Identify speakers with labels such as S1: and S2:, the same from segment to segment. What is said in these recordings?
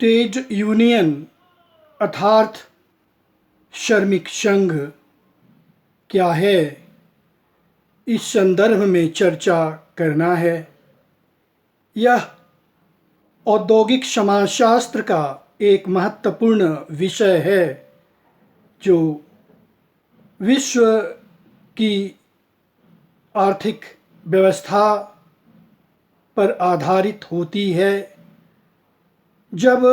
S1: Trade union अर्थात श्रमिक संघ क्या है, इस संदर्भ में चर्चा करना है। यह औद्योगिक समाजशास्त्र का एक महत्वपूर्ण विषय है जो विश्व की आर्थिक व्यवस्था पर आधारित होती है। जब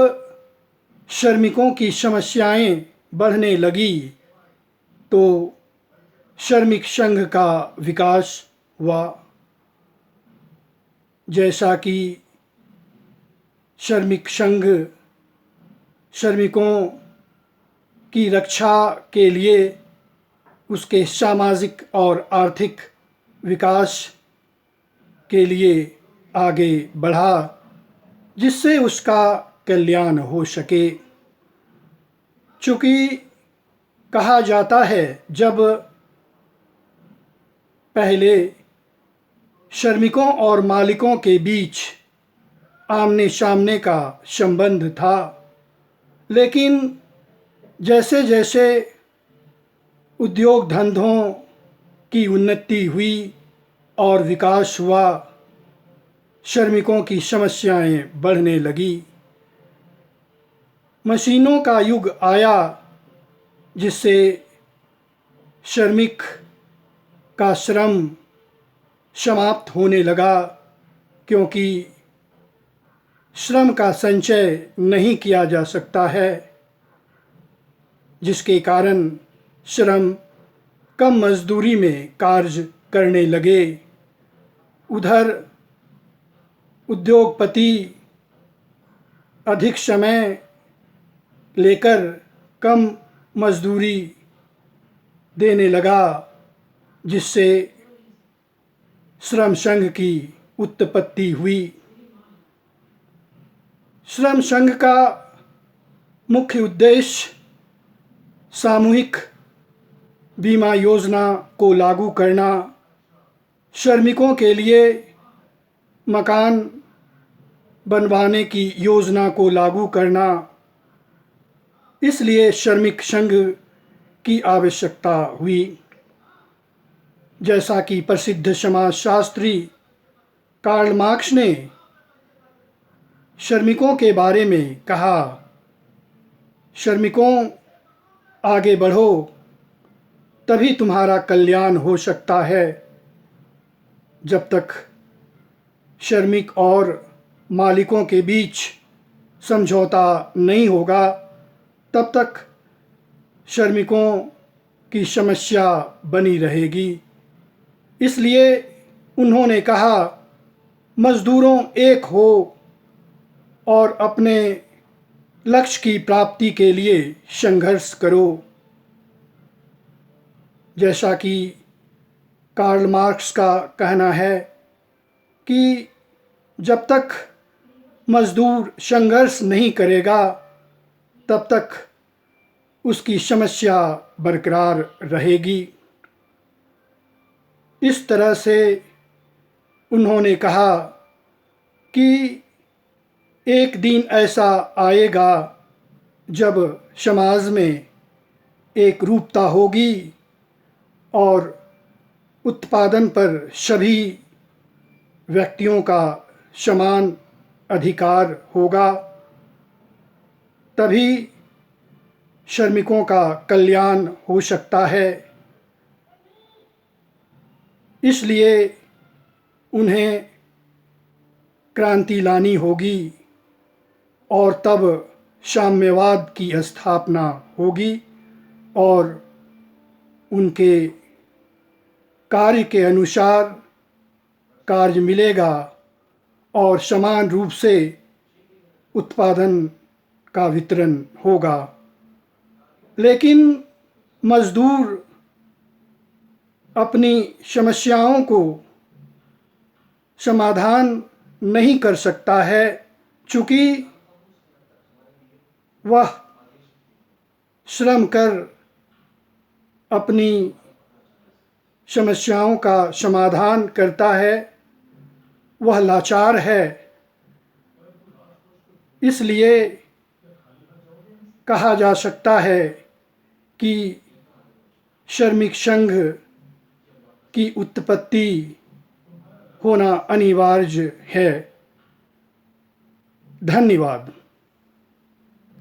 S1: श्रमिकों की समस्याएं बढ़ने लगी तो श्रमिक संघ का विकास हुआ। जैसा कि श्रमिक संघ श्रमिकों की रक्षा के लिए उसके सामाजिक और आर्थिक विकास के लिए आगे बढ़ा, जिससे उसका कल्याण हो सके। चूँकि कहा जाता है जब पहले श्रमिकों और मालिकों के बीच आमने सामने का संबंध था, लेकिन जैसे जैसे उद्योग धंधों की उन्नति हुई और विकास हुआ, श्रमिकों की समस्याएं बढ़ने लगी। मशीनों का युग आया जिससे श्रमिक का श्रम समाप्त होने लगा, क्योंकि श्रम का संचय नहीं किया जा सकता है, जिसके कारण श्रम कम मजदूरी में कार्य करने लगे। उधर उद्योगपति अधिक समय लेकर कम मजदूरी देने लगा, जिससे श्रम संघ की उत्पत्ति हुई। श्रम संघ का मुख्य उद्देश्य सामूहिक बीमा योजना को लागू करना, श्रमिकों के लिए मकान बनवाने की योजना को लागू करना, इसलिए श्रमिक संघ की आवश्यकता हुई। जैसा कि प्रसिद्ध समाजशास्त्री कार्ल मार्क्स ने श्रमिकों के बारे में कहा, श्रमिकों आगे बढ़ो तभी तुम्हारा कल्याण हो सकता है। जब तक श्रमिक और मालिकों के बीच समझौता नहीं होगा, तब तक श्रमिकों की समस्या बनी रहेगी। इसलिए उन्होंने कहा, मजदूरों एक हो और अपने लक्ष्य की प्राप्ति के लिए संघर्ष करो। जैसा कि कार्ल मार्क्स का कहना है कि जब तक मजदूर संघर्ष नहीं करेगा, तब तक उसकी समस्या बरकरार रहेगी। इस तरह से उन्होंने कहा कि एक दिन ऐसा आएगा जब समाज में एक रूपता होगी और उत्पादन पर सभी व्यक्तियों का समान अधिकार होगा, तभी श्रमिकों का कल्याण हो सकता है। इसलिए उन्हें क्रांति लानी होगी और तब साम्यवाद की स्थापना होगी और उनके कार्य के अनुसार कार्य मिलेगा और समान रूप से उत्पादन का वितरण होगा। लेकिन मजदूर अपनी समस्याओं को समाधान नहीं कर सकता है, चूँकि वह श्रम कर अपनी समस्याओं का समाधान करता है, वह लाचार है। इसलिए कहा जा सकता है कि श्रमिक संघ की उत्पत्ति होना अनिवार्य है। धन्यवाद।